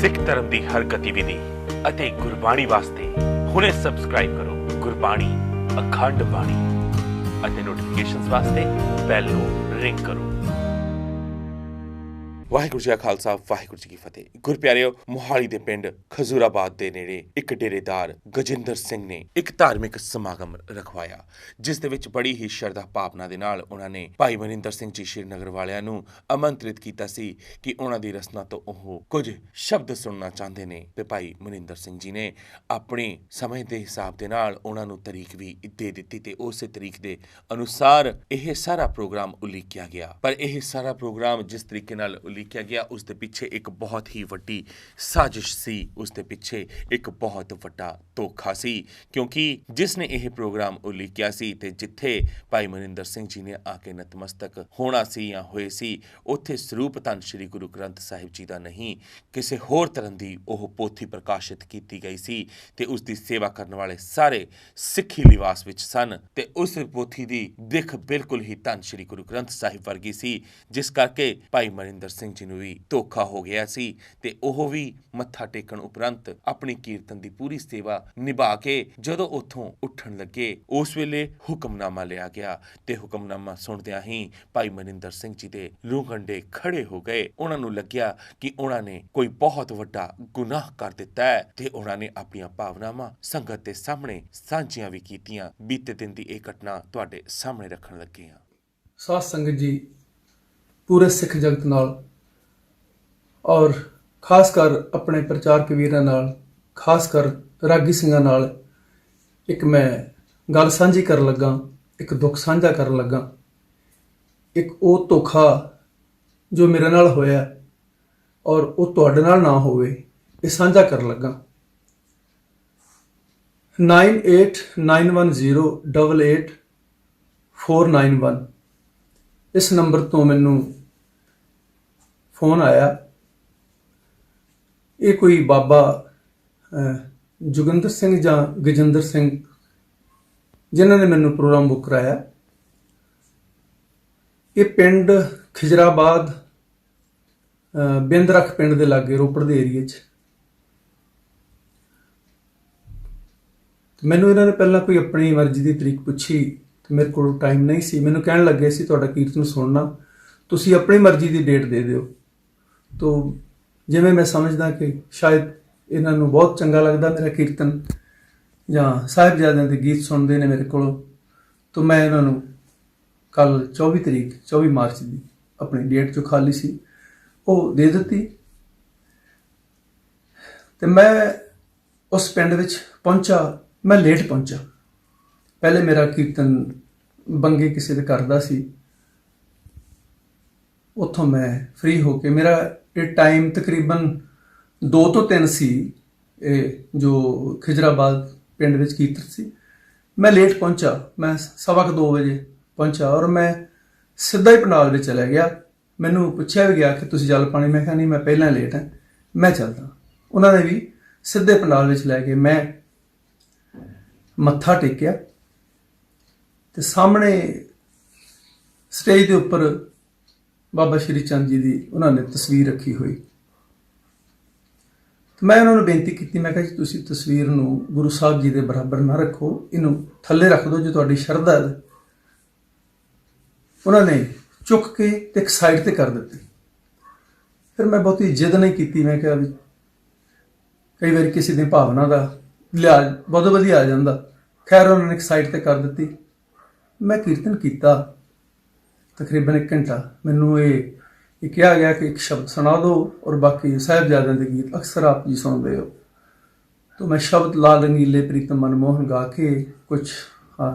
ਸਿੱਖ ਧਰਮ ਦੀ ਹਰ ਗਤੀਵਿਧੀ ਅਤੇ ਗੁਰਬਾਣੀ ਵਾਸਤੇ ਹੁਣੇ ਸਬਸਕ੍ਰਾਈਬ ਕਰੋ ਗੁਰਬਾਣੀ ਅਖੰਡ ਬਾਣੀ ਅਤੇ ਨੋਟੀਫਿਕੇਸ਼ਨਸ ਵਾਸਤੇ ਬੈਲ ਨੂੰ ਰਿੰਗ ਕਰੋ। ਵਾਹਿਗੁਰੂ ਜੀ ਕਾ ਖਾਲਸਾ ਵਾਹਿਗੁਰੂ ਜੀ ਕੀ ਫਤਿਹ। ਗੁਰਪਿਆਰਿਓ, ਮੋਹਾਲੀ ਦੇ ਪਿੰਡ ਖਜ਼ੂਰਾਬਾਦ ਦੇ ਨੇੜੇ ਇੱਕ ਡੇਰੇਦਾਰ ਗਜਿੰਦਰ ਸਿੰਘ ਨੇ ਇੱਕ ਧਾਰਮਿਕ ਸਮਾਗਮ ਰਖਵਾਇਆ, ਜਿਸ ਦੇ ਵਿੱਚ ਬੜੀ ਹੀ ਸ਼ਰਧਾ ਭਾਵਨਾ ਦੇ ਨਾਲ ਉਹਨਾਂ ਨੇ ਭਾਈ ਮਨਿੰਦਰ ਸਿੰਘ ਜੀ ਸ਼੍ਰੀਨਗਰ ਵਾਲਿਆਂ ਨੂੰ ਆਮੰਤਰਿਤ ਕੀਤਾ ਸੀ ਕਿ ਉਹਨਾਂ ਦੀ ਰਸਨਾ ਤੋਂ ਉਹ ਕੁਝ ਸ਼ਬਦ ਸੁਣਨਾ ਚਾਹੁੰਦੇ ਨੇ। ਤੇ ਭਾਈ ਮਨਿੰਦਰ ਸਿੰਘ ਜੀ ਨੇ ਆਪਣੇ ਸਮੇਂ ਦੇ ਹਿਸਾਬ ਦੇ ਨਾਲ ਉਹਨਾਂ ਨੂੰ ਤਾਰੀਖ ਵੀ ਦੇ ਦਿੱਤੀ ਤੇ ਉਸੇ ਤਾਰੀਖ ਦੇ ਅਨੁਸਾਰ ਇਹ ਸਾਰਾ ਪ੍ਰੋਗਰਾਮ ਉਲੀਕਿਆ ਗਿਆ। ਪਰ ਇਹ ਸਾਰਾ ਪ੍ਰੋਗਰਾਮ ਜਿਸ ਤਰੀਕੇ ਨਾਲ ਲਿਖਿਆ ਗਿਆ, ਉਸ ਦੇ ਪਿੱਛੇ ਇੱਕ ਬਹੁਤ ਹੀ ਵੱਡੀ ਸਾਜ਼ਿਸ਼ ਸੀ, ਉਸ ਦੇ ਪਿੱਛੇ ਇੱਕ ਬਹੁਤ ਵੱਡਾ ਧੋਖਾ ਸੀ, ਕਿਉਂਕਿ ਜਿਸ ਨੇ ਇਹ ਪ੍ਰੋਗਰਾਮ ਉਲੀਕਿਆ ਸੀ ਤੇ ਜਿੱਥੇ ਭਾਈ ਮਨਿੰਦਰ ਸਿੰਘ ਜੀ ਨੇ ਆ ਕੇ ਨਤਮਸਤਕ ਹੋਣਾ ਸੀ ਜਾਂ ਹੋਏ ਸੀ, ਉੱਥੇ ਸਰੂਪ ਧੰਨ ਸ਼੍ਰੀ ਗੁਰੂ ਗ੍ਰੰਥ ਸਾਹਿਬ ਜੀ ਦਾ ਨਹੀਂ, ਕਿਸੇ ਹੋਰ ਧਰਮ ਦੀ ਉਹ ਪੋਥੀ ਪ੍ਰਕਾਸ਼ਿਤ ਕੀਤੀ ਗਈ ਸੀ ਤੇ ਉਸ ਦੀ ਸੇਵਾ ਕਰਨ ਵਾਲੇ ਸਾਰੇ ਸਿੱਖੀ ਲਿਬਾਸ ਵਿੱਚ ਸਨ ਤੇ ਉਸ ਪੋਥੀ ਦੀ ਦਿੱਖ ਬਿਲਕੁਲ ਹੀ ਧੰਨ ਸ਼੍ਰੀ ਗੁਰੂ ਗ੍ਰੰਥ ਸਾਹਿਬ ਵਰਗੀ ਸੀ, ਜਿਸ ਕਰਕੇ ਭਾਈ ਮਨਿੰਦਰ ਸਿੰਘ ਜੀ ਨੂੰ ਵੀ ਧੋਖਾ ਹੋ ਗਿਆ ਸੀ ਤੇ ਉਹ ਵੀ ਮੱਥਾ ਟੇਕਣ ਉਪਰੰਤ ਆਪਣੀ ਕੀਰਤਨ ਦੀ ਪੂਰੀ ਸੇਵਾ ਨਿਭਾ ਕੇ ਜਦੋਂ ਉੱਥੋਂ ਉੱਠਣ ਲੱਗੇ, ਉਸ ਵੇਲੇ ਹੁਕਮਨਾਮਾ ਲਿਆ ਗਿਆ ਤੇ ਹੁਕਮਨਾਮਾ ਸੁਣਦਿਆਂ ਹੀ ਭਾਈ ਮਨਿੰਦਰ ਸਿੰਘ ਜੀ ਦੇ ਲਹੂ ਕੰਡੇ ਖੜੇ ਹੋ ਗਏ। ਉਹਨਾਂ ਨੂੰ ਲੱਗਿਆ ਕਿ ਉਹਨਾਂ ਨੇ ਕੋਈ ਬਹੁਤ ਵੱਡਾ ਗੁਨਾਹ ਕਰ ਦਿੱਤਾ ਹੈ ਤੇ ਉਹਨਾਂ ਨੇ ਆਪਣੀਆਂ ਭਾਵਨਾਵਾਂ ਸੰਗਤ ਦੇ ਸਾਹਮਣੇ ਸਾਂਝੀਆਂ ਵੀ ਕੀਤੀਆਂ। ਬੀਤੇ ਦਿਨ ਦੀ ਇਹ ਘਟਨਾ ਤੁਹਾਡੇ ਸਾਹਮਣੇ ਰੱਖਣ ਲੱਗੇ ਹਾਂ। ਸਾਧ ਸੰਗਤ ਜੀ, ਪੂਰੇ ਸਿੱਖ ਜਗਤ ਨਾਲ ਔਰ ਖਾਸ ਕਰ ਆਪਣੇ ਪ੍ਰਚਾਰਕ ਵੀਰਾਂ ਨਾਲ, ਖਾਸ ਕਰ ਰਾਗੀ ਸਿੰਘਾਂ ਨਾਲ ਇੱਕ ਮੈਂ ਗੱਲ ਸਾਂਝੀ ਕਰਨ ਲੱਗਾ, ਇੱਕ ਦੁੱਖ ਸਾਂਝਾ ਕਰਨ ਲੱਗਾ। ਇੱਕ ਉਹ ਧੋਖਾ ਜੋ ਮੇਰੇ ਨਾਲ ਹੋਇਆ ਔਰ ਉਹ ਤੁਹਾਡੇ ਨਾਲ ਨਾ ਹੋਵੇ, ਇਹ ਸਾਂਝਾ ਕਰਨ ਲੱਗਾ। 9891088491 ਇਸ ਨੰਬਰ ਤੋਂ ਮੈਨੂੰ ਫੋਨ ਆਇਆ। ਇਹ ਕੋਈ ਬਾਬਾ ਜੋਗਿੰਦਰ ਸਿੰਘ ਜਾਂ ਗਜਿੰਦਰ ਸਿੰਘ, ਜਿਨ੍ਹਾਂ ਨੇ ਮੈਨੂੰ ਪ੍ਰੋਗਰਾਮ ਬੁੱਕ ਕਰਾਇਆ। ਇਹ ਪਿੰਡ ਖਿਜਰਾਬਾਦ ਬਿੰਦਰਖ ਪਿੰਡ ਦੇ ਲਾਗੇ ਰੋਪੜ ਦੇ ਏਰੀਏ 'ਚ। ਮੈਨੂੰ ਇਹਨਾਂ ਨੇ ਪਹਿਲਾਂ ਕੋਈ ਆਪਣੀ ਮਰਜ਼ੀ ਦੀ ਤਰੀਕ ਪੁੱਛੀ ਤੇ ਮੇਰੇ ਕੋਲ ਟਾਈਮ ਨਹੀਂ ਸੀ। ਮੈਨੂੰ ਕਹਿਣ ਲੱਗੇ ਸੀ ਤੁਹਾਡਾ ਕੀਰਤਨ ਸੁਣਨਾ, ਤੁਸੀਂ ਆਪਣੀ ਮਰਜ਼ੀ ਦੀ ਡੇਟ ਦੇ ਦਿਓ। ਤੋ ਜਿਵੇਂ ਮੈਂ ਸਮਝਦਾ ਕਿ ਸ਼ਾਇਦ ਇਹਨਾਂ ਨੂੰ ਬਹੁਤ ਚੰਗਾ ਲੱਗਦਾ ਮੇਰਾ ਕੀਰਤਨ ਜਾਂ ਸਾਹਿਬਜ਼ਾਦਿਆਂ ਦੇ ਗੀਤ ਸੁਣਦੇ ਨੇ ਮੇਰੇ ਕੋਲੋਂ, ਤਾਂ ਮੈਂ ਇਹਨਾਂ ਨੂੰ ਕੱਲ 24 ਮਾਰਚ ਦੀ ਆਪਣੀ ਡੇਟ ਜੋ ਖਾਲੀ ਸੀ ਉਹ ਦੇ ਦਿੱਤੀ ਤੇ ਮੈਂ ਉਸ ਪਿੰਡ ਵਿੱਚ ਪਹੁੰਚਾ। ਮੈਂ ਲੇਟ ਪਹੁੰਚਾ। ਪਹਿਲੇ ਮੇਰਾ ਕੀਰਤਨ ਬੰਗੇ ਕਿਸੇ ਦੇ ਘਰ ਦਾ ਸੀ, ਉੱਥੋਂ ਮੈਂ ਫ੍ਰੀ ਹੋ ਕੇ, ਮੇਰਾ ਇਹ ਟਾਈਮ ਤਕਰੀਬਨ 2 ਤੋਂ 3 ਸੀ, ਇਹ ਜੋ ਖਿਜਰਾਬਾਦ ਪਿੰਡ ਵਿੱਚ ਕੀਰਤਨ ਸੀ। ਮੈਂ ਲੇਟ ਪਹੁੰਚਾ, ਮੈਂ 2:15 ਵਜੇ ਪਹੁੰਚਾ ਔਰ ਮੈਂ ਸਿੱਧਾ ਹੀ ਪੰਡਾਲ ਵਿੱਚ ਚਲਾ ਗਿਆ। ਮੈਨੂੰ ਪੁੱਛਿਆ ਵੀ ਗਿਆ ਕਿ ਤੁਸੀਂ ਜਲ ਪਾਣੀ, ਮੈਂ ਕਿਹਾ ਨਹੀਂ, ਮੈਂ ਪਹਿਲਾਂ ਲੇਟ ਹਾਂ, ਮੈਂ ਚੱਲਦਾ। ਉਹਨਾਂ ਨੇ ਵੀ ਸਿੱਧੇ ਪੰਡਾਲ ਵਿੱਚ ਲੈ ਕੇ ਮੈਂ ਮੱਥਾ ਟੇਕਿਆ ਤੇ ਸਾਹਮਣੇ ਸਟੇਜ ਦੇ ਉੱਪਰ ਬਾਬਾ ਸ਼੍ਰੀ ਚੰਦ ਜੀ ਦੀ ਉਹਨਾਂ ਨੇ ਤਸਵੀਰ ਰੱਖੀ ਹੋਈ। ਮੈਂ ਉਹਨਾਂ ਨੂੰ ਬੇਨਤੀ ਕੀਤੀ, ਮੈਂ ਕਿਹਾ ਜੀ ਤੁਸੀਂ ਤਸਵੀਰ ਨੂੰ ਗੁਰੂ ਸਾਹਿਬ ਜੀ ਦੇ ਬਰਾਬਰ ਨਾ ਰੱਖੋ, ਇਹਨੂੰ ਥੱਲੇ ਰੱਖ ਦਿਓ ਜੇ ਤੁਹਾਡੀ ਸ਼ਰਧਾ ਹੈ। ਉਹਨਾਂ ਨੇ ਚੁੱਕ ਕੇ ਤੇ ਇੱਕ ਸਾਈਡ ਤੇ ਕਰ ਦਿੱਤੀ। ਫਿਰ ਮੈਂ ਬਹੁਤੀ ਜਿੱਦ ਨਹੀਂ ਕੀਤੀ। ਮੈਂ ਕਿਹਾ ਵੀ ਕਈ ਵਾਰੀ ਕਿਸੇ ਦੀ ਭਾਵਨਾ ਦਾ ਲਿਹਾਜ਼ ਬਹੁਤ ਵਧੀਆ ਆ ਜਾਂਦਾ। ਖੈਰ ਉਹਨਾਂ ਨੇ ਇੱਕ ਸਾਈਡ ਤੇ ਕਰ ਦਿੱਤੀ। ਮੈਂ ਕੀਰਤਨ ਕੀਤਾ ਤਕਰੀਬਨ 1 ਘੰਟਾ। ਮੈਨੂੰ ਇਹ ਕਿਹਾ ਗਿਆ ਕਿ ਇੱਕ ਸ਼ਬਦ ਸੁਣਾ ਦਿਓ ਔਰ ਬਾਕੀ ਸਾਹਿਬਜ਼ਾਦਿਆਂ ਦੇ ਗੀਤ ਅਕਸਰ ਆਪ ਜੀ ਸੁਣਦੇ ਹੋ। ਤਾਂ ਮੈਂ ਸ਼ਬਦ ਲਾਲ ਰੰਗੀਲੇ ਪ੍ਰੀਤਮ ਮਨਮੋਹਨ ਗਾ ਕੇ ਕੁਝ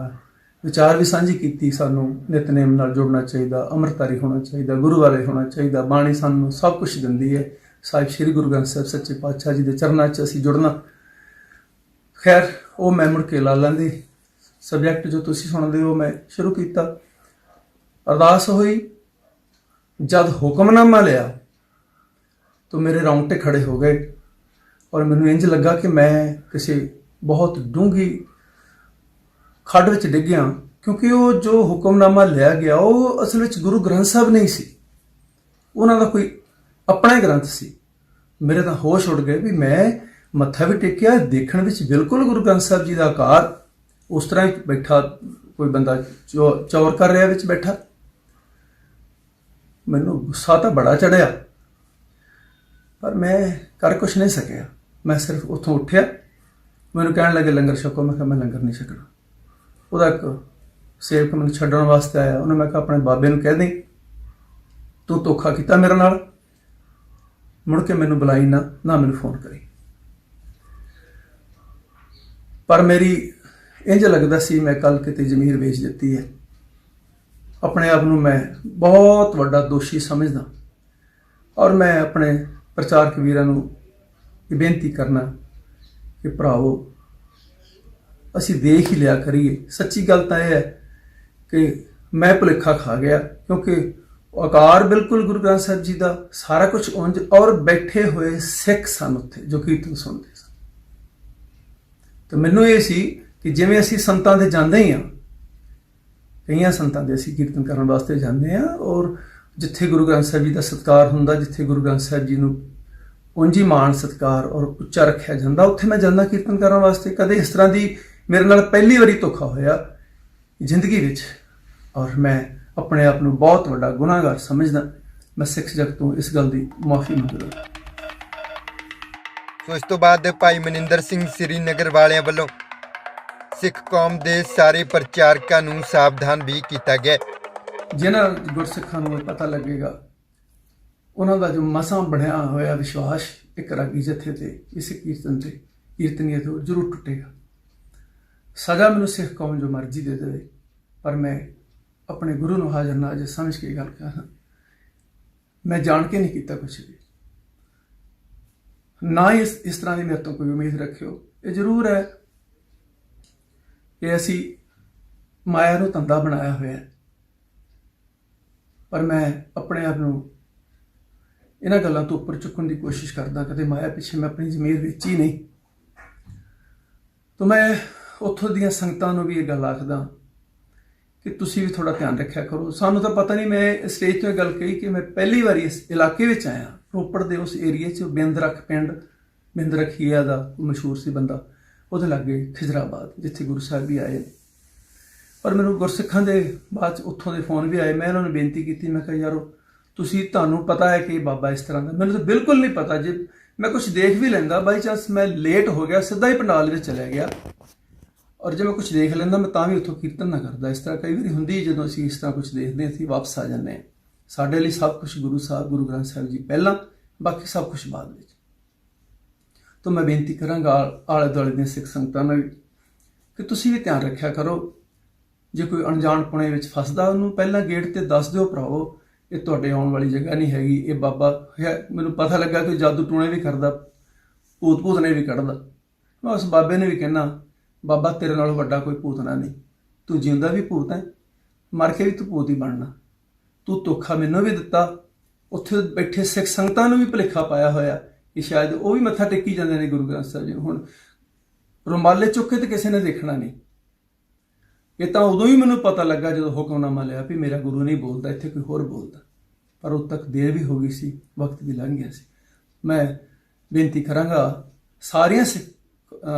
ਵਿਚਾਰ ਵੀ ਸਾਂਝੀ ਕੀਤੀ। ਸਾਨੂੰ ਨਿਤਨੇਮ ਨਾਲ ਜੁੜਨਾ ਚਾਹੀਦਾ, ਅੰਮ੍ਰਿਤਧਾਰੀ ਹੋਣਾ ਚਾਹੀਦਾ, ਗੁਰੂ ਵਾਲੇ ਹੋਣਾ ਚਾਹੀਦਾ। ਬਾਣੀ ਸਾਨੂੰ ਸਭ ਕੁਝ ਦਿੰਦੀ ਹੈ। ਸਾਹਿਬ ਸ਼੍ਰੀ ਗੁਰੂ ਗ੍ਰੰਥ ਸਾਹਿਬ ਸੱਚੇ ਪਾਤਸ਼ਾਹ ਜੀ ਦੇ ਚਰਨਾਂ 'ਚ ਅਸੀਂ ਜੁੜਨਾ। ਖੈਰ ਉਹ ਮੈਂ ਮੁੜ ਕੇ ਲਾਲਾਂ ਦੀ ਸਬਜੈਕਟ ਜੋ ਤੁਸੀਂ ਸੁਣਦੇ ਹੋ ਮੈਂ ਸ਼ੁਰੂ ਕੀਤਾ। ਅਰਦਾਸ ਹੋਈ। ਜਦ ਹੁਕਮਨਾਮਾ ਲਿਆ ਤਾਂ ਮੇਰੇ ਰੌਂਗਟੇ ਖੜੇ ਹੋ ਗਏ ਔਰ ਮੈਨੂੰ ਇੰਝ ਲੱਗਾ ਕਿ ਮੈਂ ਕਿਸੇ ਬਹੁਤ ਡੂੰਘੀ ਖੱਡ ਵਿੱਚ ਡਿੱਗ ਗਿਆ, ਕਿਉਂਕਿ ਉਹ ਜੋ ਹੁਕਮਨਾਮਾ ਲਿਆ ਗਿਆ ਉਹ ਅਸਲ ਵਿੱਚ ਗੁਰੂ ਗ੍ਰੰਥ ਸਾਹਿਬ ਨਹੀਂ ਸੀ। ਉਹਨਾਂ ਦਾ ਕੋਈ ਆਪਣਾ ਹੀ ਗ੍ਰੰਥ ਸੀ ਮੇਰੇ ਤਾਂ ਹੋਸ਼ ਉੱਡ ਗਏ ਵੀ ਮੈਂ ਮੱਥਾ ਵੀ ਟੇਕਿਆ, ਦੇਖਣ ਵਿੱਚ ਬਿਲਕੁਲ ਗੁਰੂ ਗ੍ਰੰਥ ਸਾਹਿਬ ਜੀ ਦਾ ਆਕਾਰ ਉਸ ਤਰ੍ਹਾਂ ਹੀ ਬੈਠਾ, ਕੋਈ ਬੰਦਾ ਚੌਰ ਕਰ ਰਿਹਾ ਵਿੱਚ ਬੈਠਾ। ਮੈਨੂੰ ਗੁੱਸਾ ਤਾਂ ਬੜਾ ਚੜਿਆ, ਪਰ ਮੈਂ ਕਰ ਕੁਛ ਨਹੀਂ ਸਕਿਆ। ਮੈਂ ਸਿਰਫ ਉੱਥੋਂ ਉੱਠਿਆ, ਮੈਨੂੰ ਕਹਿਣ ਲੱਗੇ ਲੰਗਰ ਛਕੋ। ਮੈਂ ਕਿਹਾ ਮੈਂ ਲੰਗਰ ਨਹੀਂ ਛਕਣਾ। ਉਹਦਾ ਇੱਕ ਸੇਵਕ ਮੈਨੂੰ ਛੱਡਣ ਵਾਸਤੇ ਆਇਆ, ਉਹਨੇ ਮੈਂ ਕਿਹਾ ਆਪਣੇ ਬਾਬੇ ਨੂੰ ਕਹਿ ਦੇ ਤੂੰ ਧੋਖਾ ਕੀਤਾ ਮੇਰੇ ਨਾਲ, ਮੁੜ ਕੇ ਮੈਨੂੰ ਬੁਲਾਈ ਨਾ ਮੈਨੂੰ ਫੋਨ ਕਰੀ। ਪਰ ਮੇਰੀ ਇੰਝ ਲੱਗਦਾ ਸੀ ਮੈਂ ਕੱਲ ਕਿਤੇ ਜ਼ਮੀਰ ਵੇਚ ਦਿੱਤੀ ਹੈ। ਆਪਣੇ ਆਪ ਨੂੰ ਮੈਂ ਬਹੁਤ ਵੱਡਾ ਦੋਸ਼ੀ ਸਮਝਦਾ, ਔਰ ਮੈਂ ਆਪਣੇ ਪ੍ਰਚਾਰਕ ਵੀਰਾਂ ਨੂੰ ਇਹ ਬੇਨਤੀ ਕਰਨਾ ਕਿ ਭਰਾਵੋ ਅਸੀਂ ਦੇਖ ਹੀ ਲਿਆ ਕਰੀਏ। ਸੱਚੀ ਗੱਲ ਤਾਂ ਇਹ ਹੈ ਕਿ ਮੈਂ ਭੁਲੇਖਾ ਖਾ ਗਿਆ, ਕਿਉਂਕਿ ਆਕਾਰ ਬਿਲਕੁਲ ਗੁਰੂ ਗ੍ਰੰਥ ਸਾਹਿਬ ਜੀ ਦਾ ਸਾਰਾ ਕੁਝ ਉਂਝ, ਔਰ ਬੈਠੇ ਹੋਏ ਸਿੱਖ ਸਨ ਉੱਥੇ ਜੋ ਕੀਰਤਨ ਸੁਣਦੇ ਸਨ। ਤੇ ਮੈਨੂੰ ਇਹ ਸੀ ਕਿ ਜਿਵੇਂ ਅਸੀਂ ਸੰਤਾਂ ਦੇ ਜਾਂਦੇ ਹੀ ਹਾਂ, ਕਈਆਂ ਸੰਤਾਂ ਦੇ ਅਸੀਂ ਕੀਰਤਨ ਕਰਨ ਵਾਸਤੇ ਜਾਂਦੇ ਹਾਂ, ਔਰ ਜਿੱਥੇ ਗੁਰੂ ਗ੍ਰੰਥ ਸਾਹਿਬ ਜੀ ਦਾ ਸਤਿਕਾਰ ਹੁੰਦਾ, ਜਿੱਥੇ ਗੁਰੂ ਗ੍ਰੰਥ ਸਾਹਿਬ ਜੀ ਨੂੰ ਉਂਝ ਹੀ ਮਾਣ ਸਤਿਕਾਰ ਔਰ ਉੱਚਾ ਰੱਖਿਆ ਜਾਂਦਾ, ਉੱਥੇ ਮੈਂ ਜਾਂਦਾ ਕੀਰਤਨ ਕਰਨ ਵਾਸਤੇ। ਕਦੇ ਇਸ ਤਰ੍ਹਾਂ ਦੀ ਮੇਰੇ ਨਾਲ ਪਹਿਲੀ ਵਾਰੀ ਧੋਖਾ ਹੋਇਆ ਜ਼ਿੰਦਗੀ ਵਿੱਚ, ਔਰ ਮੈਂ ਆਪਣੇ ਆਪ ਨੂੰ ਬਹੁਤ ਵੱਡਾ ਗੁਨਾਹਗਾਰ ਸਮਝਦਾ। ਮੈਂ ਸਿੱਖ ਜਗਤ ਤੋਂ ਇਸ ਗੱਲ ਦੀ ਮੁਆਫੀ ਮੰਗਦਾ। ਸੋ ਇਸ ਤੋਂ ਬਾਅਦ ਭਾਈ ਮਨਿੰਦਰ ਸਿੰਘ ਸ੍ਰੀਨਗਰ ਵਾਲਿਆਂ ਵੱਲੋਂ ਸਿੱਖ ਕੌਮ ਦੇ ਸਾਰੇ ਪ੍ਰਚਾਰਕਾਂ ਨੂੰ ਸਾਵਧਾਨ ਵੀ ਕੀਤਾ ਗਿਆ। ਜਿਨ੍ਹਾਂ ਗੁਰਸਿੱਖਾਂ ਨੂੰ ਪਤਾ ਲੱਗੇਗਾ, ਉਹਨਾਂ ਦਾ ਜੋ ਮਸਾਂ ਬਣਿਆ ਹੋਇਆ ਵਿਸ਼ਵਾਸ ਇੱਕ ਰਾਗੀ ਜਥੇ ਤੇ, ਇਸ ਕੀਰਤਨ ਤੇ, ਕੀਰਤਨੀਏ ਤੋਂ ਜ਼ਰੂਰ ਟੁੱਟੇਗਾ। ਸਜ਼ਾ ਮੈਨੂੰ ਸਿੱਖ ਕੌਮ ਜੋ ਮਰਜ਼ੀ ਦੇ ਦੇਵੇ, ਪਰ ਮੈਂ ਆਪਣੇ ਗੁਰੂ ਨੂੰ ਹਾਜ਼ਰ ਨਾਜ਼ਰ ਸਮਝ ਕੇ ਗੱਲ ਕਰਾਂ। ਮੈਂ ਜਾਣ ਕੇ ਨਹੀਂ ਕੀਤਾ ਕੁਛ ਵੀ, ਨਾ ਹੀ ਇਸ ਤਰ੍ਹਾਂ ਦੀ ਮੇਰੇ ਤੋਂ ਕੋਈ ਉਮੀਦ ਰੱਖਿਓ। ਇਹ ਜ਼ਰੂਰ ਹੈ ਕਿ ਅਸੀਂ ਮਾਇਆ ਨੂੰ ਧੰਦਾ ਬਣਾਇਆ ਹੋਇਆ, ਪਰ ਮੈਂ ਆਪਣੇ ਆਪ ਨੂੰ ਇਹਨਾਂ ਗੱਲਾਂ ਤੋਂ ਉੱਪਰ ਚੁੱਕਣ ਦੀ ਕੋਸ਼ਿਸ਼ ਕਰਦਾ। ਕਦੇ ਮਾਇਆ ਪਿੱਛੇ ਮੈਂ ਆਪਣੀ ਜ਼ਮੀਰ ਵੇਚੀ ਨਹੀਂ। ਤਾਂ ਮੈਂ ਉੱਥੋਂ ਦੀਆਂ ਸੰਗਤਾਂ ਨੂੰ ਵੀ ਇਹ ਗੱਲ ਆਖਦਾ ਕਿ ਤੁਸੀਂ ਵੀ ਥੋੜ੍ਹਾ ਧਿਆਨ ਰੱਖਿਆ ਕਰੋ। ਸਾਨੂੰ ਤਾਂ ਪਤਾ ਨਹੀਂ, ਮੈਂ ਸਟੇਜ ਤੋਂ ਇਹ ਗੱਲ ਕਹੀ ਕਿ ਮੈਂ ਪਹਿਲੀ ਵਾਰੀ ਇਸ ਇਲਾਕੇ ਵਿੱਚ ਆਇਆ, ਰੋਪੜ ਦੇ ਉਸ ਏਰੀਏ 'ਚ ਬਿੰਦਰਖ ਪਿੰਡ, ਬਿੰਦਰਖ ਹੀਆ ਦਾ ਮਸ਼ਹੂਰ ਸੀ ਬੰਦਾ, ਉਹਦੇ ਲਾਗੇ ਖਿਜ਼ਰਾਬਾਦ, ਜਿੱਥੇ ਗੁਰੂ ਸਾਹਿਬ ਵੀ ਆਏ। ਪਰ ਮੈਨੂੰ ਗੁਰਸਿੱਖਾਂ ਦੇ ਬਾਅਦ 'ਚ ਉੱਥੋਂ ਦੇ ਫੋਨ ਵੀ ਆਏ। ਮੈਂ ਉਹਨਾਂ ਨੂੰ ਬੇਨਤੀ ਕੀਤੀ, ਮੈਂ ਕਿਹਾ ਯਾਰੋ ਤੁਹਾਨੂੰ ਪਤਾ ਹੈ ਕਿ ਬਾਬਾ ਇਸ ਤਰ੍ਹਾਂ ਦਾ, ਮੈਨੂੰ ਤਾਂ ਬਿਲਕੁਲ ਨਹੀਂ ਪਤਾ। ਜੇ ਮੈਂ ਕੁਝ ਦੇਖ ਵੀ ਲੈਂਦਾ, ਬਾਈ ਚਾਂਸ ਮੈਂ ਲੇਟ ਹੋ ਗਿਆ, ਸਿੱਧਾ ਹੀ ਪੰਡਾਲ ਵਿੱਚ ਚਲਿਆ ਗਿਆ, ਔਰ ਜੇ ਮੈਂ ਕੁਝ ਦੇਖ ਲੈਂਦਾ ਮੈਂ ਤਾਂ ਵੀ ਉੱਥੋਂ ਕੀਰਤਨ ਨਾ ਕਰਦਾ। ਇਸ ਤਰ੍ਹਾਂ ਕਈ ਵਾਰੀ ਹੁੰਦੀ, ਜਦੋਂ ਅਸੀਂ ਇਸ ਤਰ੍ਹਾਂ ਕੁਝ ਦੇਖਦੇ ਅਸੀਂ ਵਾਪਸ ਆ ਜਾਂਦੇ ਹਾਂ। ਸਾਡੇ ਲਈ ਸਭ ਕੁਝ ਗੁਰੂ ਸਾਹਿਬ, ਗੁਰੂ ਗ੍ਰੰਥ ਸਾਹਿਬ ਜੀ ਪਹਿਲਾਂ, ਬਾਕੀ ਸਭ ਕੁਝ ਬਾਅਦ ਵਿੱਚ। ਤਾਂ ਮੈਂ ਬੇਨਤੀ ਕਰਾਂਗਾ ਆਲੇ ਦੁਆਲੇ ਦੀਆਂ ਸਿੱਖ ਸੰਗਤਾਂ ਨੂੰ ਕਿ ਤੁਸੀਂ ਵੀ ਧਿਆਨ ਰੱਖਿਆ ਕਰੋ। ਜੇ ਕੋਈ ਅਣਜਾਣ ਪੁਣੇ ਵਿੱਚ ਫਸਦਾ, ਉਹਨੂੰ ਪਹਿਲਾਂ ਗੇਟ ਤੇ ਦੱਸ ਦਿਓ, ਭਰਾਵੋ ਇਹ ਤੁਹਾਡੇ ਆਉਣ ਵਾਲੀ ਜਗ੍ਹਾ ਨਹੀਂ ਹੈਗੀ, ਇਹ ਬਾਬਾ ਹੈ। ਮੈਨੂੰ ਪਤਾ ਲੱਗਾ ਕਿ ਜਾਦੂ ਟੂਣੇ ਵੀ ਕਰਦਾ, ਭੂਤ ਨੇ ਵੀ ਕੱਢਦਾ। ਮੈਂ ਉਸ ਬਾਬੇ ਨੇ ਵੀ ਕਹਿਣਾ, ਬਾਬਾ ਤੇਰੇ ਨਾਲੋਂ ਵੱਡਾ ਕੋਈ ਭੂਤਨਾ ਨਹੀਂ, ਤੂੰ ਜਿਉਂਦਾ ਵੀ ਭੂਤ ਹੈ, ਮਰ ਕੇ ਵੀ ਤੂੰ ਭੂਤ ਹੀ ਬਣਨਾ। ਤੂੰ ਧੋਖਾ ਮੈਨੂੰ ਵੀ ਦਿੱਤਾ, ਉੱਥੇ ਬੈਠੇ ਸਿੱਖ ਸੰਗਤਾਂ ਨੂੰ ਵੀ ਭੁਲੇਖਾ ਪਾਇਆ ਹੋਇਆ ਕਿ ਸ਼ਾਇਦ ਉਹ ਵੀ ਮੱਥਾ ਟੇਕੀ ਜਾਂਦੇ ਨੇ ਗੁਰੂ ਗ੍ਰੰਥ ਸਾਹਿਬ ਜੀ ਨੂੰ। ਹੁਣ ਰੁਮਾਲੇ ਚੁੱਕ ਕੇ ਤੇ ਕਿਸੇ ਨੇ ਦੇਖਣਾ ਨਹੀਂ। ਇਹ ਤਾਂ ਉਦੋਂ ਹੀ ਮੈਨੂੰ ਪਤਾ ਲੱਗਾ ਜਦੋਂ ਹੁਕਮਨਾਮਾ ਲਿਆ ਵੀ ਮੇਰਾ ਗੁਰੂ ਨਹੀਂ ਬੋਲਦਾ, ਇੱਥੇ ਕੋਈ ਹੋਰ ਬੋਲਦਾ। ਪਰ ਉਦੋਂ ਤੱਕ ਦੇਰ ਵੀ ਹੋ ਗਈ ਸੀ, ਵਕਤ ਵੀ ਲੰਘ ਗਿਆ ਸੀ। ਮੈਂ ਬੇਨਤੀ ਕਰਾਂਗਾ ਸਾਰੀਆਂ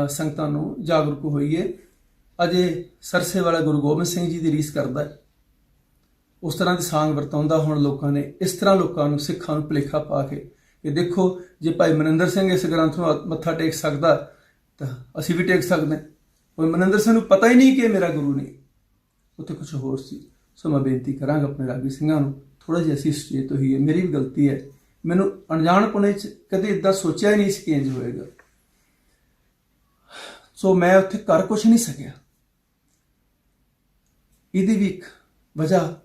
ਸੰਗਤਾਂ ਨੂੰ ਜਾਗਰੂਕ ਹੋਈਏ। ਅਜੇ ਸਰਸੇ ਵਾਲਾ ਗੁਰੂ ਗੋਬਿੰਦ ਸਿੰਘ ਜੀ ਦੀ ਰੀਸ ਕਰਦਾ, ਉਸ ਤਰ੍ਹਾਂ ਦੀ ਸਾਂਗ ਵਰਤਾਉਂਦਾ। ਹੁਣ ਲੋਕਾਂ ਨੇ ਇਸ ਤਰ੍ਹਾਂ ਲੋਕਾਂ ਨੂੰ, ਸਿੱਖਾਂ ਨੂੰ ਭੁਲੇਖਾ ਪਾ ਕੇ ਕਿ ਦੇਖੋ ਜੇ ਭਾਈ ਮਨਿੰਦਰ ਸਿੰਘ ਇਸ ਗ੍ਰੰਥ ਨੂੰ ਮੱਥਾ ਟੇਕ ਸਕਦਾ ਤਾਂ ਅਸੀਂ ਵੀ ਟੇਕ ਸਕਦੇ। ਕੋਈ ਮਨਿੰਦਰ ਸਿੰਘ ਨੂੰ ਪਤਾ ਹੀ ਨਹੀਂ ਕਿ ਮੇਰਾ ਗੁਰੂ ਨਹੀਂ, ਉੱਥੇ ਕੁਝ ਹੋਰ ਸੀ। ਸੋ ਮੈਂ ਬੇਨਤੀ ਕਰਾਂਗਾ ਆਪਣੇ ਰਾਗੀ ਸਿੰਘਾਂ ਨੂੰ, ਥੋੜ੍ਹਾ ਜਿਹਾ ਅਸੀਂ ਸੁਚੇਤ ਹੋਈਏ। ਮੇਰੀ ਵੀ ਗਲਤੀ ਹੈ, ਮੈਨੂੰ ਅਣਜਾਣਪੁਣੇ 'ਚ ਕਦੇ ਇੱਦਾਂ ਸੋਚਿਆ ਹੀ ਨਹੀਂ ਸੀ ਕਿ ਇੰਝ ਹੋਏਗਾ। ਸੋ ਮੈਂ ਉੱਥੇ ਕਰ ਕੁਛ ਨਹੀਂ ਸਕਿਆ। ਇਹਦੀ ਵੀ ਇੱਕ ਵਜ੍ਹਾ,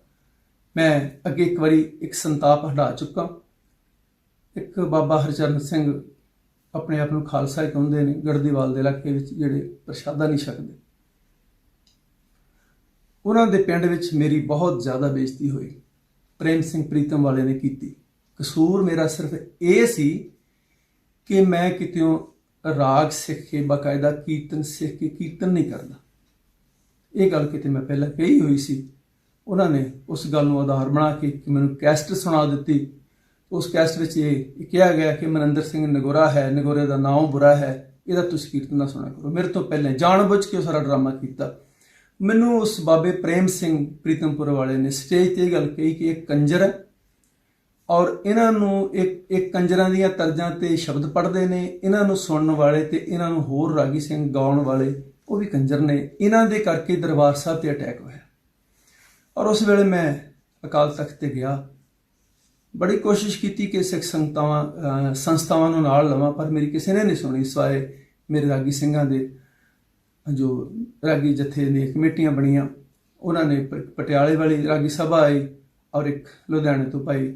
ਮੈਂ ਅੱਗੇ ਇੱਕ ਵਾਰੀ ਇੱਕ ਸੰਤਾਪ ਹਟਾ ਚੁੱਕਾ। ਇੱਕ ਬਾਬਾ ਹਰਚਰਨ ਸਿੰਘ ਆਪਣੇ ਆਪ ਨੂੰ ਖਾਲਸਾ ਹੀ ਕਹਿੰਦੇ ਨੇ, ਗੜਦੀਵਾਲ ਦੇ ਇਲਾਕੇ ਵਿੱਚ, ਜਿਹੜੇ ਪ੍ਰਸ਼ਾਦਾ ਨਹੀਂ ਛਕਦੇ। ਉਹਨਾਂ ਦੇ ਪਿੰਡ ਵਿੱਚ ਮੇਰੀ ਬਹੁਤ ਜ਼ਿਆਦਾ ਬੇਇੱਜ਼ਤੀ ਹੋਈ, ਪ੍ਰੇਮ ਸਿੰਘ ਪ੍ਰੀਤਮ ਵਾਲੇ ਨੇ ਕੀਤੀ। ਕਸੂਰ ਮੇਰਾ ਸਿਰਫ ਇਹ ਸੀ ਕਿ ਮੈਂ ਕਿਤਿਓਂ ਰਾਗ ਸਿੱਖ ਕੇ, ਬਾਕਾਇਦਾ ਕੀਰਤਨ ਸਿੱਖ ਕੇ ਕੀਰਤਨ ਨਹੀਂ ਕਰਦਾ। ਇਹ ਗੱਲ ਕਿਤੇ ਮੈਂ ਪਹਿਲਾਂ ਕਹੀ ਹੋਈ ਸੀ। ਉਹਨਾਂ ਨੇ ਉਸ ਗੱਲ ਨੂੰ ਆਧਾਰ ਬਣਾ ਕੇ ਮੈਨੂੰ ਕੈਸਟ ਸੁਣਾ ਦਿੱਤੀ ਉਸ ਕੈਸਟ ਵਿੱਚ ਇਹ ਕਿਹਾ ਗਿਆ ਕਿ ਮਨਿੰਦਰ ਸਿੰਘ ਨਗੋਰਾ ਹੈ, ਨਗੋਰੇ ਦਾ ਨਾਮ ਬੁਰਾ ਹੈ, ਇਹਦਾ ਤੁਸੀਂ ਕੀਰਤਨ ਨਾ ਸੁਣਿਆ ਕਰੋ। ਮੇਰੇ ਤੋਂ ਪਹਿਲਾਂ ਜਾਣਬੁੱਝ ਕੇ ਉਹ ਸਾਰਾ ਡਰਾਮਾ ਕੀਤਾ। ਮੈਨੂੰ ਉਸ ਬਾਬੇ ਪ੍ਰੇਮ ਸਿੰਘ ਪ੍ਰੀਤਮਪੁਰ ਵਾਲੇ ਨੇ ਸਟੇਜ ਤੇ ਇਹ ਗੱਲ ਕਹੀ ਕਿ ਇਹ ਕੰਜਰ ਹੈ ਔਰ ਇਹਨਾਂ ਨੂੰ ਇੱਕ ਕੰਜਰਾਂ ਦੀਆਂ ਤਰਜ਼ਾਂ ਤੇ ਸ਼ਬਦ ਪੜ੍ਹਦੇ ਨੇ, ਇਹਨਾਂ ਨੂੰ ਸੁਣਨ ਵਾਲੇ ਤੇ ਇਹਨਾਂ ਨੂੰ ਹੋਰ ਰਾਗੀ ਸਿੰਘ ਗਾਉਣ ਵਾਲੇ ਉਹ ਵੀ ਕੰਜਰ ਨੇ, ਇਹਨਾਂ ਦੇ ਕਰਕੇ ਦਰਬਾਰ ਸਾਹਿਬ ਤੇ ਅਟੈਕ ਹੋਇਆ। ਔਰ ਉਸ ਵੇਲੇ ਮੈਂ ਅਕਾਲ ਤਖਤ ਤੇ ਗਿਆ, ਬੜੀ ਕੋਸ਼ਿਸ਼ ਕੀਤੀ ਕਿ ਸਿੱਖ ਸੰਸਥਾਵਾਂ ਨੂੰ ਨਾਲ ਲਵਾਂ, ਪਰ ਮੇਰੀ ਕਿਸੇ ਨੇ ਨਹੀਂ ਸੁਣੀ ਸਿਵਾਏ ਮੇਰੇ ਰਾਗੀ ਸਿੰਘਾਂ ਦੇ ਜੋ ਰਾਗੀ ਜਥੇ ਦੀਆਂ ਕਮੇਟੀਆਂ ਬਣੀਆਂ। ਉਹਨਾਂ ਨੇ ਪਟਿਆਲੇ ਵਾਲੀ ਰਾਗੀ ਸਭਾ ਆਈ ਔਰ ਇੱਕ ਲੁਧਿਆਣੇ ਤੋਂ ਭਾਈ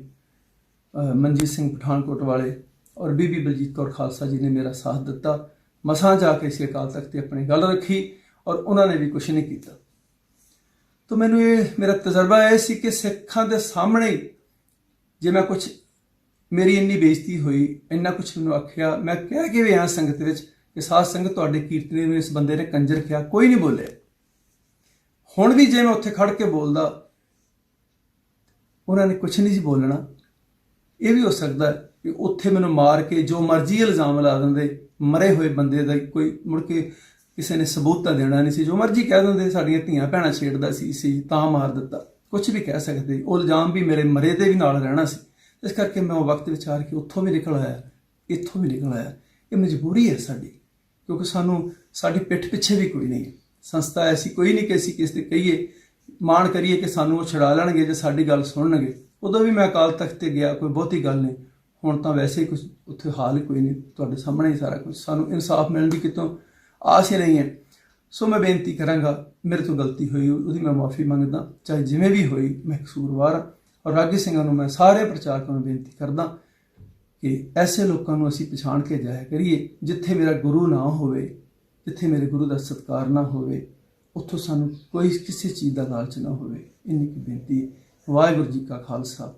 ਮਨਜੀਤ ਸਿੰਘ ਪਠਾਨਕੋਟ ਵਾਲੇ ਔਰ ਬੀਬੀ ਬਲਜੀਤ ਕੌਰ ਖਾਲਸਾ ਜੀ ਨੇ ਮੇਰਾ ਸਾਥ ਦਿੱਤਾ। ਮਸਾਂ ਜਾ ਕੇ ਅਸੀਂ ਅਕਾਲ ਤਖਤ ਤੇ ਆਪਣੀ ਗੱਲ ਰੱਖੀ ਔਰ ਉਹਨਾਂ ਨੇ ਵੀ ਕੁਛ ਨਹੀਂ ਕੀਤਾ। ਤਾਂ ਮੈਨੂੰ ਇਹ ਮੇਰਾ ਤਜਰਬਾ ਇਹ ਸੀ ਕਿ ਸਿੱਖਾਂ ਦੇ ਸਾਹਮਣੇ ਜੇ ਮੈਂ ਕੁਛ ਮੇਰੀ ਇੰਨੀ ਬੇਇੱਜ਼ਤੀ ਹੋਈ, ਇੰਨਾ ਕੁਛ ਮੈਨੂੰ ਆਖਿਆ, ਮੈਂ ਕਹਿ ਕੇ ਵੀ ਆਇਆ ਸੰਗਤ ਵਿੱਚ ਕਿ ਸਾਧ ਸੰਗਤ ਤੁਹਾਡੇ ਕੀਰਤਨੀ ਨੂੰ ਇਸ ਬੰਦੇ ਨੇ ਕੰਜਰ ਕਿਹਾ, ਕੋਈ ਨਹੀਂ ਬੋਲਿਆ। ਹੁਣ ਵੀ ਜੇ ਮੈਂ ਉੱਥੇ ਖੜ ਕੇ ਬੋਲਦਾ ਉਹਨਾਂ ਨੇ ਕੁਛ ਨਹੀਂ ਸੀ ਬੋਲਣਾ। ਇਹ ਵੀ ਹੋ ਸਕਦਾ ਕਿ ਉੱਥੇ ਮੈਨੂੰ ਮਾਰ ਕੇ ਜੋ ਮਰਜ਼ੀ ਇਲਜ਼ਾਮ ਲਾ ਦਿੰਦੇ, ਮਰੇ ਹੋਏ ਬੰਦੇ ਦਾ ਕੋਈ ਮੁੜ ਕੇ ਕਿਸੇ ਨੇ ਸਬੂਤ ਤਾਂ ਦੇਣਾ ਨਹੀਂ ਸੀ, ਜੋ ਮਰਜ਼ੀ ਕਹਿ ਦਿੰਦੇ ਸਾਡੀਆਂ ਧੀਆਂ ਭੈਣਾਂ ਛੇੜਦਾ ਸੀ ਤਾਂ ਮਾਰ ਦਿੱਤਾ, ਕੁਛ ਵੀ ਕਹਿ ਸਕਦੇ। ਉਹ ਇਲਜ਼ਾਮ ਵੀ ਮੇਰੇ ਮਰੇ ਤੇ ਵੀ ਨਾਲ ਰਹਿਣਾ ਸੀ। ਇਸ ਕਰਕੇ ਮੈਂ ਉਹ ਵਕਤ ਵਿਚਾਰ ਕੇ ਉੱਥੋਂ ਵੀ ਨਿਕਲ ਆਇਆ, ਇੱਥੋਂ ਵੀ ਨਿਕਲ ਆਇਆ। ਇਹ ਮਜਬੂਰੀ ਹੈ ਸਾਡੀ, ਕਿਉਂਕਿ ਸਾਡੀ ਪਿੱਠ ਪਿੱਛੇ ਵੀ ਕੋਈ ਨਹੀਂ, ਸੰਸਥਾ ਐਸੀ ਕੋਈ ਨਹੀਂ ਕਿ ਅਸੀਂ ਕਿਸੇ ਤੇ ਕਹੀਏ ਮਾਣ ਕਰੀਏ ਕਿ ਸਾਨੂੰ ਉਹ ਛੁਡਾ ਲੈਣਗੇ ਜੇ ਸਾਡੀ ਗੱਲ ਸੁਣਨਗੇ। ਉਦੋਂ ਵੀ ਮੈਂ ਅਕਾਲ ਤਖਤ ਤੇ ਗਿਆ, ਕੋਈ ਬਹੁਤੀ ਗੱਲ ਨਹੀਂ। ਹੁਣ ਤਾਂ ਵੈਸੇ ਹੀ ਕੁਝ ਉੱਥੇ ਹਾਲ ਕੋਈ ਨਹੀਂ, ਤੁਹਾਡੇ ਸਾਹਮਣੇ ਹੀ ਸਾਰਾ ਕੁਝ। ਸਾਨੂੰ ਇਨਸਾਫ ਮਿਲਣ ਦੀ ਕਿਤੋਂ ਆਸ ਹੀ ਨਹੀਂ ਹੈ। ਸੋ ਮੈਂ ਬੇਨਤੀ ਕਰਾਂਗਾ, ਮੇਰੇ ਤੋਂ ਗਲਤੀ ਹੋਈ ਉਹਦੀ ਮੈਂ ਮਾਫੀ ਮੰਗਦਾ, ਚਾਹੇ ਜਿਵੇਂ ਵੀ ਹੋਈ, ਮੈਂ ਕਸੂਰਵਾਰ। ਔਰ ਰਾਗੀ ਸਿੰਘਾਂ ਨੂੰ ਮੈਂ ਸਾਰੇ ਪ੍ਰਚਾਰਕਾਂ ਨੂੰ ਬੇਨਤੀ ਕਰਦਾ ਕਿ ਐਸੇ ਲੋਕਾਂ ਨੂੰ ਅਸੀਂ ਪਛਾਣ ਕੇ ਜਾਇਆ ਕਰੀਏ ਜਿੱਥੇ ਮੇਰਾ ਗੁਰੂ ਨਾ ਹੋਵੇ, ਜਿੱਥੇ ਮੇਰੇ ਗੁਰੂ ਦਾ ਸਤਿਕਾਰ ਨਾ ਹੋਵੇ, ਉੱਥੋਂ ਸਾਨੂੰ ਕੋਈ ਕਿਸੇ ਚੀਜ਼ ਦਾ ਲਾਲਚ ਨਾ ਹੋਵੇ। ਇੰਨੀ ਕੁ ਬੇਨਤੀ। ਵਾਹਿਗੁਰੂ ਜੀ ਕਾ ਖਾਲਸਾ,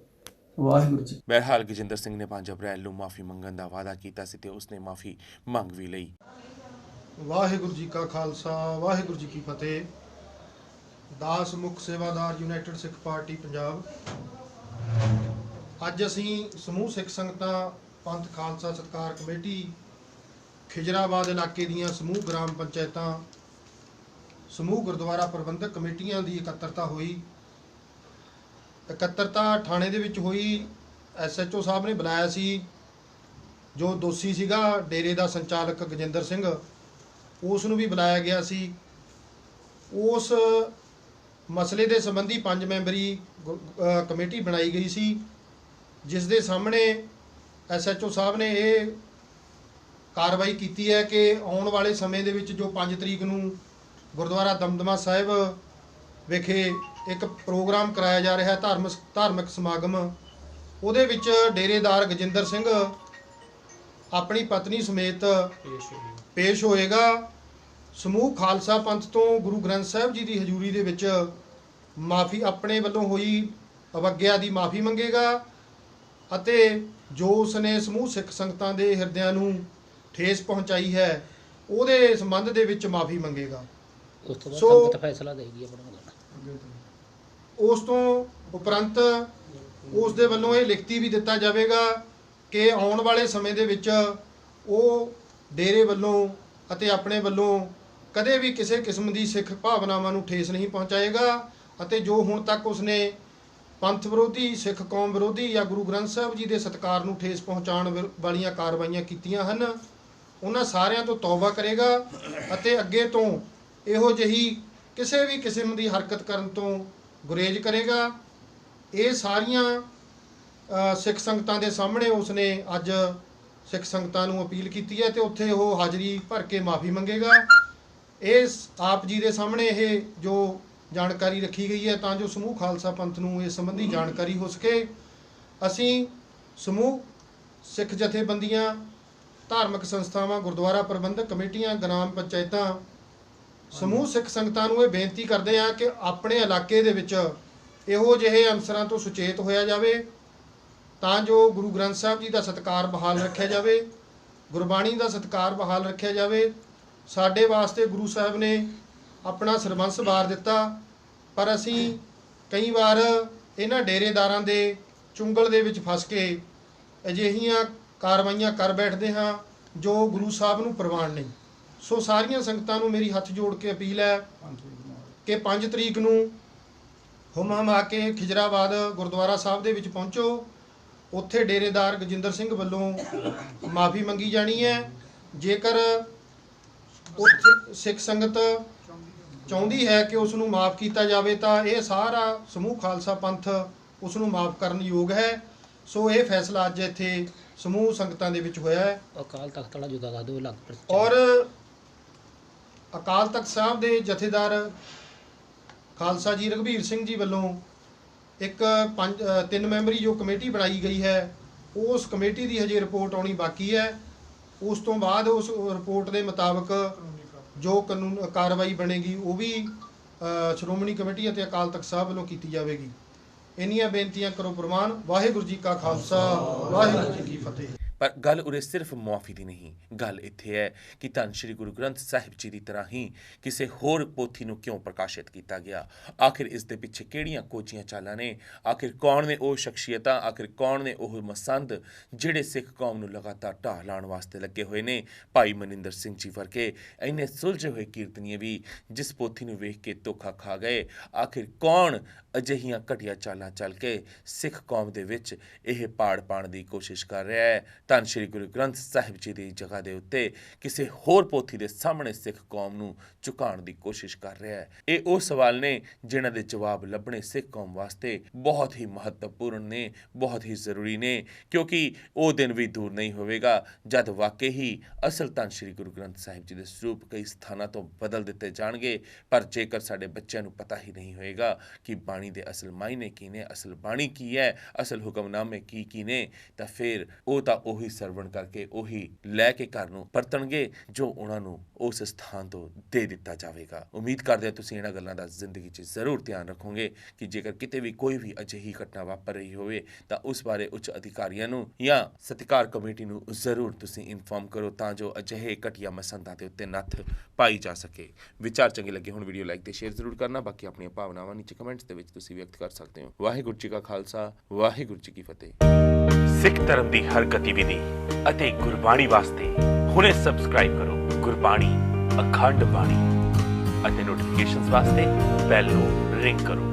ਵਾਹਿਗੁਰੂ ਜੀ। ਬਹਰਹਾਲ ਗਜਿੰਦਰ ਸਿੰਘ ਨੇ 5 ਅਪ੍ਰੈਲ ਨੂੰ ਮਾਫੀ ਮੰਗਣ ਦਾ ਵਾਅਦਾ ਕੀਤਾ ਸੀ ਤੇ ਉਸਨੇ ਮਾਫੀ ਮੰਗ ਵੀ ਲਈ। ਵਾਹਿਗੁਰੂ ਜੀ ਕਾ ਖਾਲਸਾ, ਵਾਹਿਗੁਰੂ ਜੀ ਕੀ ਫਤਿਹ। ਦਾਸ ਮੁੱਖ ਸੇਵਾਦਾਰ ਯੂਨਾਈਟਿਡ ਸਿੱਖ ਪਾਰਟੀ ਪੰਜਾਬ। ਅੱਜ ਅਸੀਂ ਸਮੂਹ ਸਿੱਖ ਸੰਗਤਾਂ ਪੰਥ ਖਾਲਸਾ ਸਤਿਕਾਰ ਕਮੇਟੀ ਖਿਜਰਾਬਾਦ ਇਲਾਕੇ ਦੀਆਂ ਸਮੂਹ ਗ੍ਰਾਮ ਪੰਚਾਇਤਾਂ, ਸਮੂਹ ਗੁਰਦੁਆਰਾ ਪ੍ਰਬੰਧਕ ਕਮੇਟੀਆਂ ਦੀ ਇਕੱਤਰਤਾ ਹੋਈ। ਇਕੱਤਰਤਾ ਥਾਣੇ ਦੇ ਵਿੱਚ ਹੋਈ। SHO ਸਾਹਿਬ ਨੇ ਬੁਲਾਇਆ ਸੀ। ਜੋ ਦੋਸ਼ੀ ਸੀਗਾ ਡੇਰੇ ਦਾ ਸੰਚਾਲਕ ਗਜਿੰਦਰ ਸਿੰਘ, ਉਸ ਨੂੰ ਵੀ ਬੁਲਾਇਆ ਗਿਆ ਸੀ। ਉਸ ਮਸਲੇ ਦੇ ਸੰਬੰਧੀ 5 ਮੈਂਬਰੀ ਕਮੇਟੀ ਬਣਾਈ ਗਈ ਸੀ, ਜਿਸ ਦੇ ਸਾਹਮਣੇ SHO ਸਾਹਿਬ ਨੇ ਇਹ ਕਾਰਵਾਈ ਕੀਤੀ ਹੈ ਕਿ ਆਉਣ ਵਾਲੇ ਸਮੇਂ ਦੇ ਵਿੱਚ ਜੋ 5 ਤਰੀਕ ਨੂੰ ਗੁਰਦੁਆਰਾ ਦਮਦਮਾ ਸਾਹਿਬ ਵਿਖੇ ਇੱਕ ਪ੍ਰੋਗਰਾਮ ਕਰਾਇਆ ਜਾ ਰਿਹਾ ਹੈ, ਧਾਰਮਿਕ ਸਮਾਗਮ, ਉਹਦੇ ਵਿੱਚ ਡੇਰੇਦਾਰ ਗਜਿੰਦਰ ਸਿੰਘ ਆਪਣੀ ਪਤਨੀ ਸਮੇਤ ਪੇਸ਼ ਹੋਏਗਾ। ਸਮੂਹ ਖਾਲਸਾ ਪੰਥ ਤੋਂ ਗੁਰੂ ਗ੍ਰੰਥ ਸਾਹਿਬ ਜੀ ਦੀ ਹਜ਼ੂਰੀ ਦੇ ਵਿੱਚ ਮਾਫੀ, ਆਪਣੇ ਵੱਲੋਂ ਹੋਈ ਅਵੱਗਿਆ ਦੀ ਮਾਫੀ ਮੰਗੇਗਾ ਅਤੇ ਜੋ ਉਸਨੇ ਸਮੂਹ ਸਿੱਖ ਸੰਗਤਾਂ ਦੇ ਹਿਰਦਿਆਂ ਨੂੰ ਠੇਸ ਪਹੁੰਚਾਈ ਹੈ ਉਹਦੇ ਸੰਬੰਧ ਦੇ ਵਿੱਚ ਮਾਫੀ ਮੰਗੇਗਾ। ਉਸ ਤੋਂ ਬਾਅਦ ਸੰਗਤ ਫੈਸਲਾ ਦੇਗੀ ਆਪਣਾ। ਉਸ ਤੋਂ ਉਪਰੰਤ ਉਸ ਦੇ ਵੱਲੋਂ ਇਹ ਲਿਖਤੀ ਵੀ ਦਿੱਤਾ ਜਾਵੇਗਾ ਕਿ ਆਉਣ ਵਾਲੇ ਸਮੇਂ ਦੇ ਵਿੱਚ ਉਹ ਡੇਰੇ ਵੱਲੋਂ ਅਤੇ ਆਪਣੇ ਵੱਲੋਂ ਕਦੇ ਵੀ ਕਿਸੇ ਕਿਸਮ ਦੀ ਸਿੱਖ ਭਾਵਨਾਵਾਂ ਨੂੰ ਠੇਸ ਨਹੀਂ ਪਹੁੰਚਾਏਗਾ ਅਤੇ ਜੋ ਹੁਣ ਤੱਕ ਉਸਨੇ ਪੰਥ ਵਿਰੋਧੀ, ਸਿੱਖ ਕੌਮ ਵਿਰੋਧੀ ਜਾਂ ਗੁਰੂ ਗ੍ਰੰਥ ਸਾਹਿਬ ਜੀ ਦੇ ਸਤਿਕਾਰ ਨੂੰ ਠੇਸ ਪਹੁੰਚਾਉਣ ਵਾਲੀਆਂ ਕਾਰਵਾਈਆਂ ਕੀਤੀਆਂ ਹਨ, ਉਹਨਾਂ ਸਾਰਿਆਂ ਤੋਂ ਤੌਬਾ ਕਰੇਗਾ ਅਤੇ ਅੱਗੇ ਤੋਂ ਇਹੋ ਜਿਹੀ ਕਿਸੇ ਵੀ ਕਿਸਮ ਦੀ ਹਰਕਤ ਕਰਨ ਤੋਂ ਗੁਰੇਜ਼ ਕਰੇਗਾ। ਇਹ ਸਾਰੀਆਂ ਸਿੱਖ ਸੰਗਤਾਂ ਦੇ ਸਾਹਮਣੇ ਉਸਨੇ ਅੱਜ ਸਿੱਖ ਸੰਗਤਾਂ ਨੂੰ ਅਪੀਲ ਕੀਤੀ ਹੈ ਤੇ ਉੱਥੇ ਉਹ ਹਾਜ਼ਰੀ ਭਰ ਕੇ ਮਾਫੀ ਮੰਗੇਗਾ। ਇਹ ਆਪ ਜੀ ਦੇ ਸਾਹਮਣੇ ਇਹ ਜੋ ਜਾਣਕਾਰੀ ਰੱਖੀ ਗਈ ਹੈ ਤਾਂ ਜੋ ਸਮੂਹ ਖਾਲਸਾ ਪੰਥ ਨੂੰ ਇਸ ਸੰਬੰਧੀ ਜਾਣਕਾਰੀ ਹੋ ਸਕੇ। ਅਸੀਂ ਸਮੂਹ ਸਿੱਖ ਜਥੇਬੰਦੀਆਂ, ਧਾਰਮਿਕ ਸੰਸਥਾਵਾਂ, ਗੁਰਦੁਆਰਾ ਪ੍ਰਬੰਧਕ ਕਮੇਟੀਆਂ, ਗ੍ਰਾਮ ਪੰਚਾਇਤਾਂ, ਸਮੂਹ ਸਿੱਖ ਸੰਗਤਾਂ ਨੂੰ ਇਹ ਬੇਨਤੀ ਕਰਦੇ ਹਾਂ ਕਿ ਆਪਣੇ ਇਲਾਕੇ ਦੇ ਵਿੱਚ ਇਹੋ ਜਿਹੇ ਅਨਸਰਾਂ ਤੋਂ ਸੁਚੇਤ ਹੋਇਆ ਜਾਵੇ ਤਾਂ ਜੋ ਗੁਰੂ ਗ੍ਰੰਥ ਸਾਹਿਬ ਜੀ ਦਾ ਸਤਿਕਾਰ ਬਹਾਲ ਰੱਖਿਆ ਜਾਵੇ, ਗੁਰਬਾਣੀ ਦਾ ਸਤਿਕਾਰ ਬਹਾਲ ਰੱਖਿਆ ਜਾਵੇ। ਸਾਡੇ ਵਾਸਤੇ ਗੁਰੂ ਸਾਹਿਬ ਨੇ ਆਪਣਾ ਸਰਬੰਸ ਵਾਰ ਦਿੱਤਾ, ਪਰ ਅਸੀਂ ਕਈ ਵਾਰ ਇਹਨਾਂ ਡੇਰੇਦਾਰਾਂ ਦੇ ਚੁੰਗਲ ਦੇ ਵਿੱਚ ਫਸ ਕੇ ਅਜਿਹੀਆਂ ਕਾਰਵਾਈਆਂ ਕਰ ਬੈਠਦੇ ਹਾਂ ਜੋ ਗੁਰੂ ਸਾਹਿਬ ਨੂੰ ਪ੍ਰਵਾਨ ਨਹੀਂ। ਸੋ ਸਾਰੀਆਂ ਸੰਗਤਾਂ ਨੂੰ ਮੇਰੀ ਹੱਥ ਜੋੜ ਕੇ ਅਪੀਲ ਹੈ ਕਿ 5 ਤਰੀਕ ਨੂੰ ਹੁਮ-ਹਮਾ ਕੇ ਖਿਜਰਾਬਾਦ ਗੁਰਦੁਆਰਾ ਸਾਹਿਬ ਦੇ ਵਿੱਚ ਪਹੁੰਚੋ। ਉੱਥੇ ਡੇਰੇਦਾਰ ਗਜਿੰਦਰ ਸਿੰਘ ਵੱਲੋਂ ਮਾਫੀ ਮੰਗੀ ਜਾਣੀ ਹੈ। ਜੇਕਰ ਉੱਥੇ ਸਿੱਖ ਸੰਗਤ ਚਾਹੁੰਦੀ ਹੈ ਕਿ ਉਸ ਨੂੰ ਮਾਫ ਕੀਤਾ ਜਾਵੇ ਤਾਂ ਇਹ ਸਾਰਾ ਸਮੂਹ ਖਾਲਸਾ ਪੰਥ ਉਸ ਨੂੰ ਮਾਫ ਕਰਨ ਯੋਗ ਹੈ। ਸੋ ਇਹ ਫੈਸਲਾ ਅੱਜ ਇੱਥੇ ਸਮੂਹ ਸੰਗਤਾਂ ਦੇ ਵਿੱਚ ਹੋਇਆ ਹੈ। ਅਕਾਲ ਤਖਤ ਵਾਲਾ ਜੁਦਾ ਦੱਸ ਦਿਓ ਲੱਗ ਔਰ ਅਕਾਲ ਤਖਤ ਸਾਹਿਬ ਦੇ ਜਥੇਦਾਰ ਖਾਲਸਾ ਜੀ ਰਘਬੀਰ ਸਿੰਘ ਜੀ ਵੱਲੋਂ ਇੱਕ 3 ਮੈਂਬਰੀ ਜੋ ਕਮੇਟੀ ਬਣਾਈ ਗਈ ਹੈ, ਉਸ ਕਮੇਟੀ ਦੀ ਹਜੇ ਰਿਪੋਰਟ ਆਉਣੀ ਬਾਕੀ ਹੈ। ਉਸ ਤੋਂ ਬਾਅਦ ਉਸ ਰਿਪੋਰਟ ਦੇ ਮੁਤਾਬਕ ਜੋ ਕਾਨੂੰਨ ਕਾਰਵਾਈ ਬਣੇਗੀ ਉਹ ਵੀ ਸ਼੍ਰੋਮਣੀ ਕਮੇਟੀ ਅਤੇ ਅਕਾਲ ਤਖਤ ਸਾਹਿਬ ਵੱਲੋਂ ਕੀਤੀ ਜਾਵੇਗੀ। ਇੰਨੀਆਂ ਬੇਨਤੀਆਂ ਕਰੋ ਪ੍ਰਵਾਨ। ਵਾਹਿਗੁਰੂ ਜੀ ਕਾ ਖਾਲਸਾ, ਵਾਹਿਗੁਰੂ ਜੀ ਕੀ ਫਤਿਹ। ਪਰ ਗੱਲ ਉਰੇ ਸਿਰਫ ਮੁਆਫੀ ਦੀ ਨਹੀਂ, ਗੱਲ ਇੱਥੇ ਹੈ ਕਿ ਧੰਨ ਸ਼੍ਰੀ ਗੁਰੂ ਗ੍ਰੰਥ ਸਾਹਿਬ ਜੀ ਦੀ ਤਰ੍ਹਾਂ ਹੀ ਕਿਸੇ ਹੋਰ ਪੋਥੀ ਨੂੰ ਕਿਉਂ ਪ੍ਰਕਾਸ਼ਿਤ ਕੀਤਾ ਗਿਆ। ਆਖਿਰ ਇਸ ਦੇ ਪਿੱਛੇ ਕਿਹੜੀਆਂ ਕੋਝੀਆਂ ਚਾਲਾਂ ਨੇ? ਆਖਿਰ ਕੌਣ ਨੇ ਉਹ ਸ਼ਖਸੀਅਤਾਂ, ਆਖਿਰ ਕੌਣ ਨੇ ਉਹ ਮਸੰਦ ਜਿਹੜੇ ਸਿੱਖ ਕੌਮ ਨੂੰ ਲਗਾਤਾਰ ਢਾਹ ਲਾਉਣ ਵਾਸਤੇ ਲੱਗੇ ਹੋਏ ਨੇ? ਭਾਈ ਮਨਿੰਦਰ ਸਿੰਘ ਜੀ ਵਰਗੇ ਇੰਨੇ ਸੁਲਝੇ ਹੋਏ ਕੀਰਤਨੀਏ ਵੀ ਜਿਸ ਪੋਥੀ ਨੂੰ ਵੇਖ ਕੇ ਧੋਖਾ ਖਾ ਗਏ। ਆਖਿਰ ਕੌਣ ਅਜਿਹੀਆਂ ਘਟੀਆ ਚਾਲਾਂ ਚੱਲ ਕੇ ਸਿੱਖ ਕੌਮ ਦੇ ਵਿੱਚ ਇਹ ਪਾੜ ਪਾਉਣ ਦੀ ਕੋਸ਼ਿਸ਼ ਕਰ ਰਿਹਾ ਹੈ? ਧੰਨ ਸ਼੍ਰੀ ਗੁਰੂ ਗ੍ਰੰਥ ਸਾਹਿਬ ਜੀ ਦੀ ਜਗ੍ਹਾ ਦੇ ਉੱਤੇ ਕਿਸੇ ਹੋਰ ਪੋਥੀ ਦੇ ਸਾਹਮਣੇ ਸਿੱਖ ਕੌਮ ਨੂੰ ਝੁਕਾਉਣ ਦੀ ਕੋਸ਼ਿਸ਼ ਕਰ ਰਿਹਾ ਹੈ। ਇਹ ਉਹ ਸਵਾਲ ਨੇ ਜਿਨ੍ਹਾਂ ਦੇ ਜਵਾਬ ਲੱਭਣੇ ਸਿੱਖ ਕੌਮ ਵਾਸਤੇ ਬਹੁਤ ਹੀ ਮਹੱਤਵਪੂਰਨ ਨੇ, ਬਹੁਤ ਹੀ ਜ਼ਰੂਰੀ ਨੇ, ਕਿਉਂਕਿ ਉਹ ਦਿਨ ਵੀ ਦੂਰ ਨਹੀਂ ਹੋਵੇਗਾ ਜਦ ਵਾਕਈ ਹੀ ਅਸਲ ਧੰਨ ਸ਼੍ਰੀ ਗੁਰੂ ਗ੍ਰੰਥ ਸਾਹਿਬ ਜੀ ਦੇ ਸਰੂਪ ਕਈ ਸਥਾਨਾਂ ਤੋਂ ਬਦਲ ਦਿੱਤੇ ਜਾਣਗੇ। ਪਰ ਜੇਕਰ ਸਾਡੇ ਬੱਚਿਆਂ ਨੂੰ ਪਤਾ ਹੀ ਨਹੀਂ ਹੋਏਗਾ ਕਿ ਬਾਣੀ ਦੇ ਅਸਲ ਮਾਇਨੇ ਕੀ ਨੇ, ਅਸਲ ਬਾਣੀ ਕੀ ਹੈ, ਅਸਲ ਹੁਕਮਨਾਮੇ ਕੀ ਨੇ, ਤਾਂ ਫਿਰ ਉਹ ਤਾਂ ਉਹੀ ਸਰਵਣ ਕਰਕੇ ਉਹੀ ਲੈ ਕੇ ਘਰ ਨੂੰ ਪਰਤਣਗੇ ਜੋ ਉਹਨਾਂ ਨੂੰ ਉਸ ਸਥਾਨ ਤੋਂ ਦੇ ਦਿੱਤਾ ਜਾਵੇਗਾ। ਉਮੀਦ ਕਰਦੇ ਹਾਂ ਤੁਸੀਂ ਇਹਨਾਂ ਗੱਲਾਂ ਦਾ ਜ਼ਿੰਦਗੀ 'ਚ ਜ਼ਰੂਰ ਧਿਆਨ ਰੱਖੋਗੇ ਕਿ ਜੇਕਰ ਕਿਤੇ ਵੀ ਕੋਈ ਵੀ ਅਜਿਹੀ ਘਟਨਾ ਵਾਪਰ ਰਹੀ ਹੋਵੇ ਤਾਂ ਉਸ ਬਾਰੇ ਉੱਚ ਅਧਿਕਾਰੀਆਂ ਨੂੰ ਜਾਂ ਸਤਿਕਾਰ ਕਮੇਟੀ ਨੂੰ ਜ਼ਰੂਰ ਤੁਸੀਂ ਇਨਫੋਰਮ ਕਰੋ ਤਾਂ ਜੋ ਅਜਿਹੇ ਘਟੀਆ ਮਸੰਦਾਂ ਦੇ ਉੱਤੇ ਨੱਥ ਪਾਈ ਜਾ ਸਕੇ। ਵਿਚਾਰ ਚੰਗੇ ਲੱਗੇ ਹੁਣ ਵੀਡੀਓ ਲਾਈਕ ਤੇ ਸ਼ੇਅਰ ਜ਼ਰੂਰ ਕਰਨਾ। ਬਾਕੀ ਆਪਣੀਆਂ ਭਾਵਨਾਵਾਂ ਨੀਚੇ ਕਮੈਂਟਸ ਦੇ ਵਿੱਚ ਤੁਸੀਂ ਵਿਅਕਤ ਕਰ ਸਕਦੇ ਹੋ। ਵਾਹਿਗੁਰੂ ਜੀ ਕਾ ਖਾਲਸਾ, ਵਾਹਿਗੁਰੂ ਜੀ ਕੀ ਫਤਿਹ। ਸਿੱਖ ਧਰਮ ਦੀ ਹਰ ਗਤੀਵਿਧੀ ਅਤੇ ਗੁਰਬਾਣੀ ਵਾਸਤੇ ਹੁਣੇ ਸਬਸਕ੍ਰਾਈਬ ਕਰੋ ਗੁਰਬਾਣੀ ਅਖੰਡ ਬਾਣੀ ਅਤੇ ਨੋਟੀਫਿਕੇਸ਼ਨਸ ਵਾਸਤੇ ਬੈਲ ਨੂੰ ਰਿੰਗ ਕਰੋ।